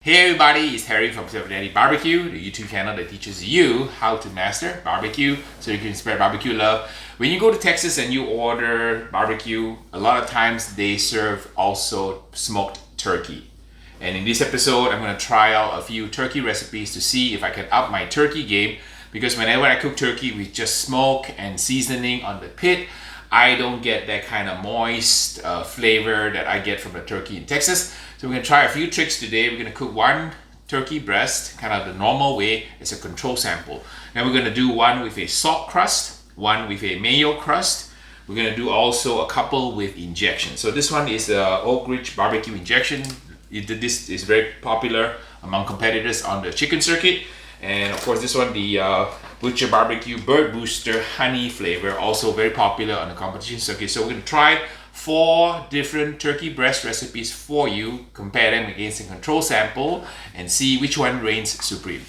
Hey everybody, it's Harry from Slapyodaddybbq, the YouTube channel that teaches you how to master barbecue so you can spread barbecue love. When you go to Texas and you order barbecue, a lot of times they serve also smoked turkey. And in this episode, I'm going to try out a few turkey recipes to see if I can up my turkey game, because whenever I cook turkey with just smoke and seasoning on the pit, I don't get that kind of moist flavor that I get from the turkey in Texas. So we're going to try a few tricks today. We're going to cook one turkey breast, kind of the normal way, as a control sample. And we're going to do one with a salt crust, one with a mayo crust. We're going to do also a couple with injection. So this one is the Oakridge Bbq Injection. This is very popular among competitors on the chicken circuit. And of course this one, the Butcher Barbecue Bird Booster Honey flavor, also very popular on the competition circuit. So we're going to try 4 different turkey breast recipes for you, compare them against a control sample, and see which one reigns supreme.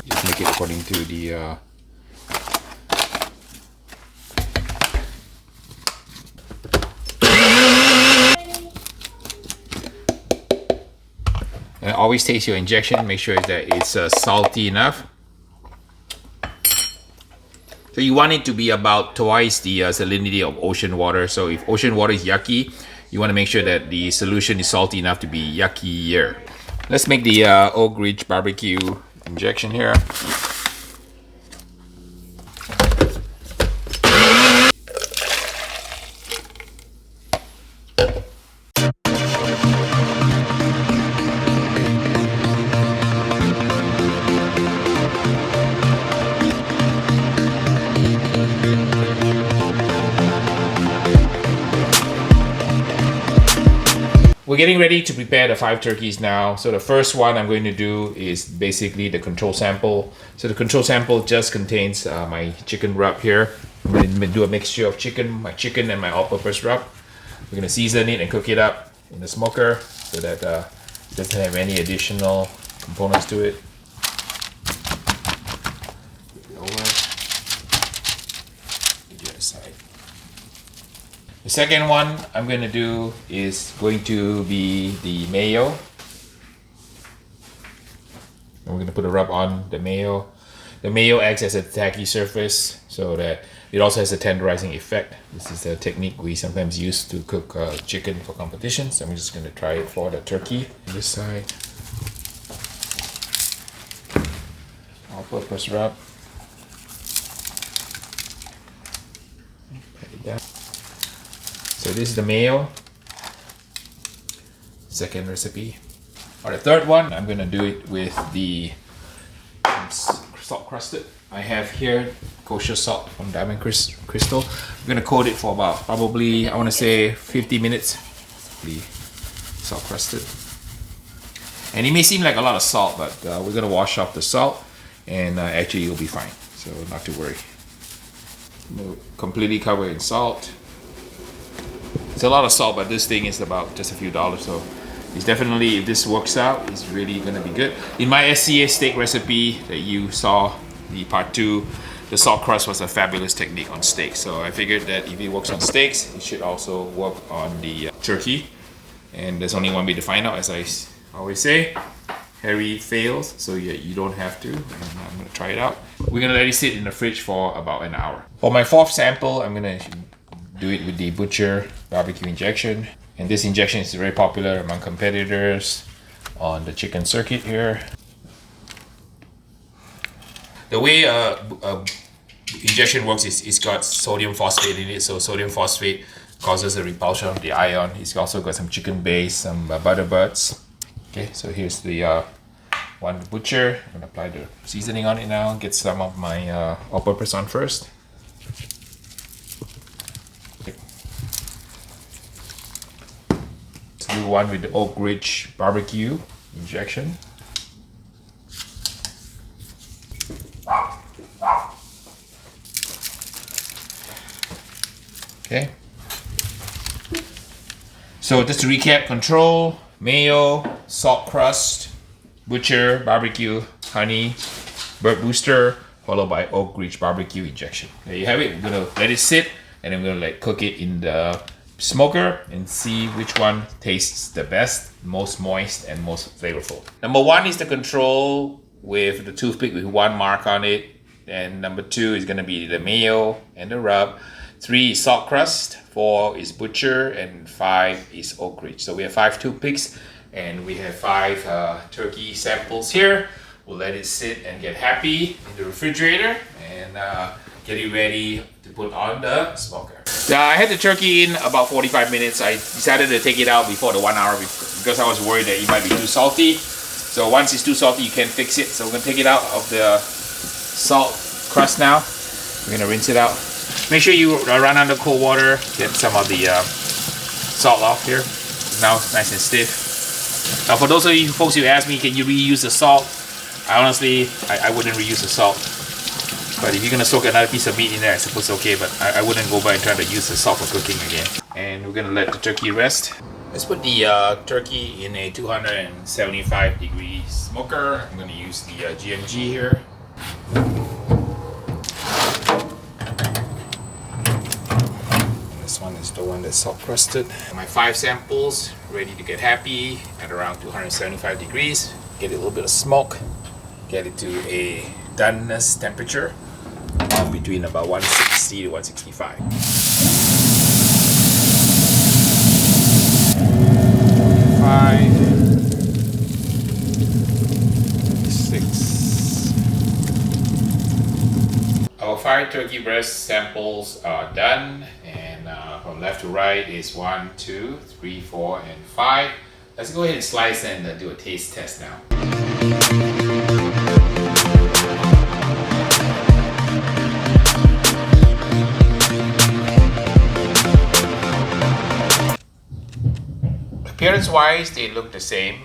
Just make it according to the and always taste your injection, make sure that it's salty enough. So you want it to be about twice the salinity of ocean water. So if ocean water is yucky, you want to make sure that the solution is salty enough to be yuckier. Let's make the Oakridge Bbq Injection here. We're getting ready to prepare the 5 turkeys now. So the first one I'm going to do is basically the control sample. So the control sample just contains my chicken rub here. I'm going to do a mixture of my chicken and my all-purpose rub. We're going to season it and cook it up in the smoker so that it doesn't have any additional components to it. The second one I'm going to do is going to be the mayo. And we're going to put a rub on the mayo. The mayo acts as a tacky surface so that it also has a tenderizing effect. This is a technique we sometimes use to cook chicken for competitions. I'm just going to try it for the turkey. This side. All-purpose rub. Pat it down. So this is the mayo, second recipe. For the third one, I'm gonna do it with the salt crusted. I have here kosher salt from Diamond Crystal. I'm gonna coat it for about probably, I wanna say 50 minutes. The salt crusted. And it may seem like a lot of salt, but we're gonna wash off the salt and actually you'll be fine. So not to worry. Completely covered in salt. It's a lot of salt, but this thing is about just a few dollars, so it's definitely, if this works out, it's really gonna be good. In my SCA steak recipe that you saw, the part 2, the salt crust was a fabulous technique on steak. So I figured that if it works on steaks, it should also work on the turkey. And there's only one way to find out, as I always say. Harry fails, so yeah, you don't have to. And I'm gonna try it out. We're gonna let it sit in the fridge for about an hour. For my 4th sample, I'm gonna do it with the Butcher Barbecue Injection. And this injection is very popular among competitors on the chicken circuit here. The way injection works is it's got sodium phosphate in it. So sodium phosphate causes a repulsion of the ion. It's also got some chicken base, some butter buds. Okay, so here's the one Butcher. I'm gonna apply the seasoning on it now. Get some of my all-purpose on first. Do one with the Oakridge Bbq Injection. Okay. So just to recap: control, mayo, salt crust, Butcher Barbecue Honey, Burp Booster, followed by Oakridge Bbq Injection. There you have it. We're gonna let it sit, and then we're gonna cook it in the smoker and see which one tastes the best, most moist, and most flavorful. Number 1 is the control with the toothpick with 1 mark on it. And number 2 is gonna be the mayo and the rub. 3 is salt crust, 4 is butcher, and 5 is Oakridge. So we have 5 toothpicks, and we have 5 turkey samples here. We'll let it sit and get happy in the refrigerator and get it ready to put on the smoker. I had the turkey in about 45 minutes. I decided to take it out before the 1 hour because I was worried that it might be too salty. So once it's too salty, you can fix it. So we're gonna take it out of the salt crust now. We're gonna rinse it out. Make sure you run under cold water, get some of the salt off here. Now it's nice and stiff. Now for those of you folks who ask me, can you reuse the salt? Honestly, I wouldn't reuse the salt. But if you're gonna soak another piece of meat in there, I suppose it's okay, but I wouldn't go by and try to use the salt for cooking again. And we're gonna let the turkey rest. Let's put the turkey in a 275 degree smoker. I'm gonna use the GMG here. This one is the one that's salt crusted. My 5 samples ready to get happy at around 275 degrees. Get a little bit of smoke. Get it to a doneness temperature of between about 160 to 165. 5, 6. Our 5 turkey breast samples are done, and from left to right is 1, 2, 3, 4, and 5. Let's go ahead and slice and do a taste test now. Appearance wise, they look the same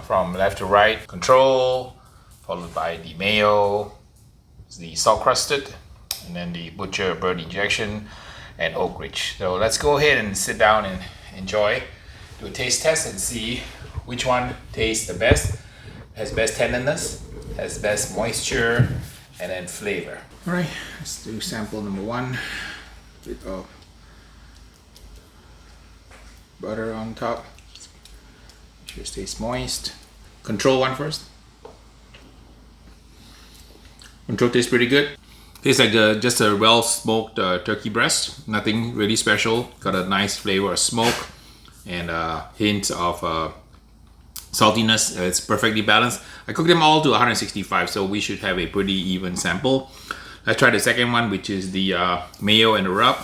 from left to right. Control, followed by the mayo, the salt crusted, and then the butcher bird injection, and Oakridge. So let's go ahead and sit down and enjoy, do a taste test and see which one tastes the best, has best tenderness, has best moisture, and then flavor. All right, let's do sample number 1. Bit of butter on top. Make sure it stays moist. Control one first. Control tastes pretty good. Tastes like just a well smoked turkey breast. Nothing really special. Got a nice flavor of smoke and a hint of saltiness. It's perfectly balanced. I cooked them all to 165, so we should have a pretty even sample. Let's try the second one, which is the mayo and the rub.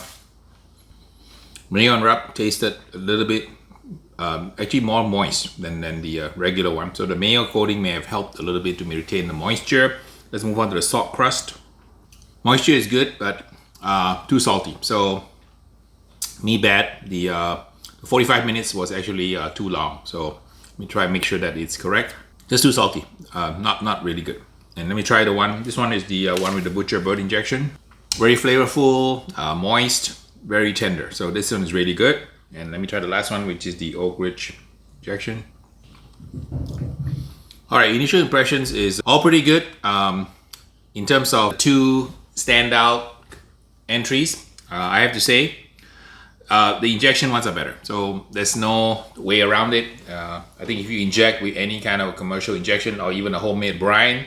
Mayo and rub tasted a little bit actually more moist than the regular one. So the mayo coating may have helped a little bit to retain the moisture. Let's move on to the salt crust. Moisture is good, but too salty. So me bad. The 45 minutes was actually too long. So let me try and make sure that it's correct. Just too salty. Not really good. And let me try the one. This one is the one with the butcher bird injection. Very flavorful, moist, very tender. So this one is really good. And let me try the last one, which is the Oakridge injection. All right, initial impressions is all pretty good. In terms of 2 standout entries, I have to say the injection ones are better. So there's no way around it. I think if you inject with any kind of commercial injection or even a homemade brine,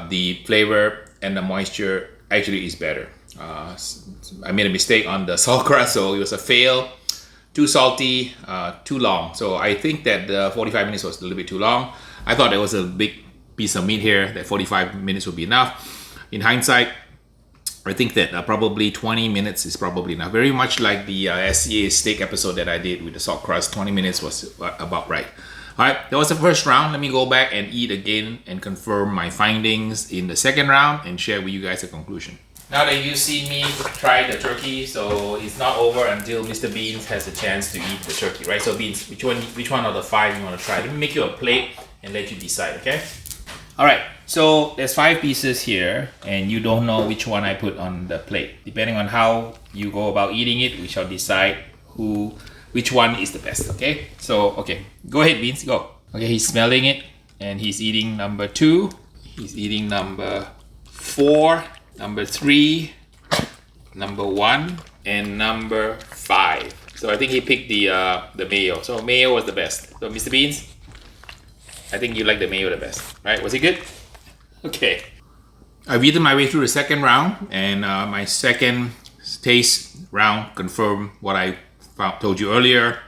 the flavor and the moisture actually is better. I made a mistake on the salt crust, so it was a fail. Too salty, too long. So I think that the 45 minutes was a little bit too long. I thought there was a big piece of meat here that 45 minutes would be enough. In hindsight, I think that probably 20 minutes is probably enough. Very much like the SCA steak episode that I did with the salt crust. 20 minutes was about right. All right, that was the first round. Let me go back and eat again and confirm my findings in the second round and share with you guys a conclusion. Now that you see me try the turkey, so it's not over until Mr. Beans has a chance to eat the turkey, right? So Beans, which one of the 5 you want to try? Let me make you a plate and let you decide, okay? All right, so there's 5 pieces here, and you don't know which one I put on the plate. Depending on how you go about eating it, we shall decide which one is the best, okay? So, okay, go ahead, Beans, go. Okay, he's smelling it, and he's eating number 2. He's eating number 4, number 3, number 1, and number 5. So I think he picked the mayo. So mayo was the best. So Mr. Beans, I think you like the mayo the best, right? Was it good? Okay. I've eaten my way through the second round, and my second taste round confirmed what I told you earlier.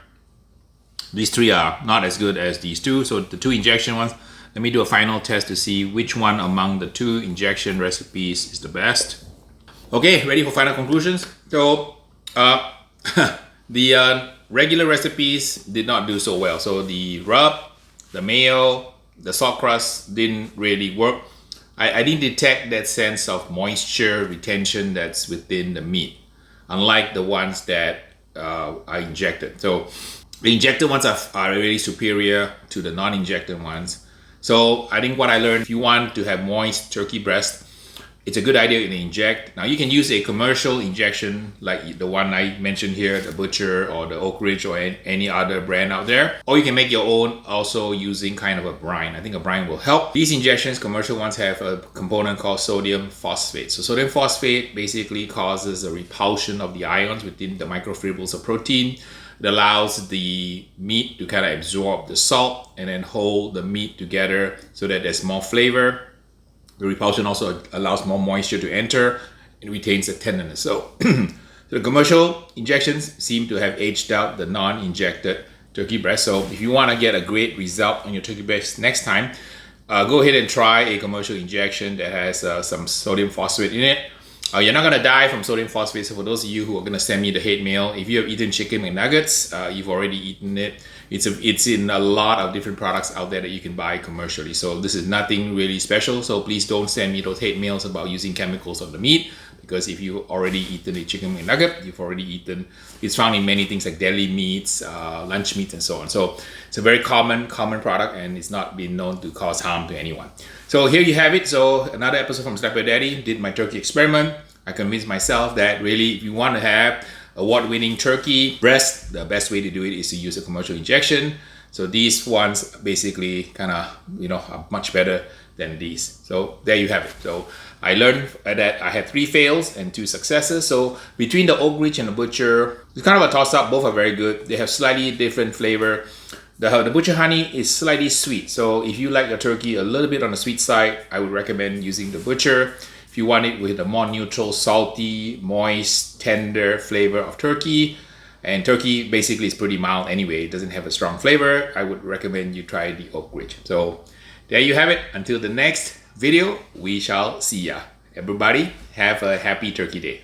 These 3 are not as good as these 2. So the 2 injection ones, let me do a final test to see which one among the 2 injection recipes is the best. Okay, ready for final conclusions? So the regular recipes did not do so well. So the rub, the mayo, the salt crust didn't really work. I didn't detect that sense of moisture retention that's within the meat, unlike the ones that I injected. So the injected ones are really superior to the non-injected ones. So I think what I learned, if you want to have moist turkey breast, it's a good idea to inject. Now you can use a commercial injection like the one I mentioned here, the Butcher or the Oakridge or any other brand out there. Or you can make your own also using kind of a brine. I think a brine will help. These injections, commercial ones, have a component called sodium phosphate. So sodium phosphate basically causes a repulsion of the ions within the microfibrils of protein. It allows the meat to kind of absorb the salt and then hold the meat together so that there's more flavor. The repulsion also allows more moisture to enter and retains the tenderness. So the commercial injections seem to have aged out the non-injected turkey breast. So if you want to get a great result on your turkey breast next time, go ahead and try a commercial injection that has some sodium phosphate in it. You're not going to die from sodium phosphate. So for those of you who are going to send me the hate mail, if you have eaten chicken McNuggets, you've already eaten it. It's in a lot of different products out there that you can buy commercially. So this is nothing really special. So please don't send me those hate mails about using chemicals on the meat, because if you've already eaten a chicken McNugget, you've already eaten. It's found in many things like deli meats, lunch meats, and so on. So it's a very common product, and it's not been known to cause harm to anyone. So here you have it. So another episode from Slap Your Daddy. Did my turkey experiment. I convinced myself that really, if you want to have award-winning turkey breast, the best way to do it is to use a commercial injection. So these ones basically kind of, are much better than these. So there you have it. So I learned that I had 3 fails and 2 successes. So between the Oakridge and the Butcher, it's kind of a toss-up. Both are very good. They have slightly different flavor. The Butcher honey is slightly sweet. So if you like your turkey a little bit on the sweet side, I would recommend using the Butcher. If you want it with a more neutral, salty, moist, tender flavor of turkey, and turkey basically is pretty mild anyway, it doesn't have a strong flavor, I would recommend you try the Oakridge. So there you have it. Until the next video, we shall see ya. Everybody, have a happy turkey day.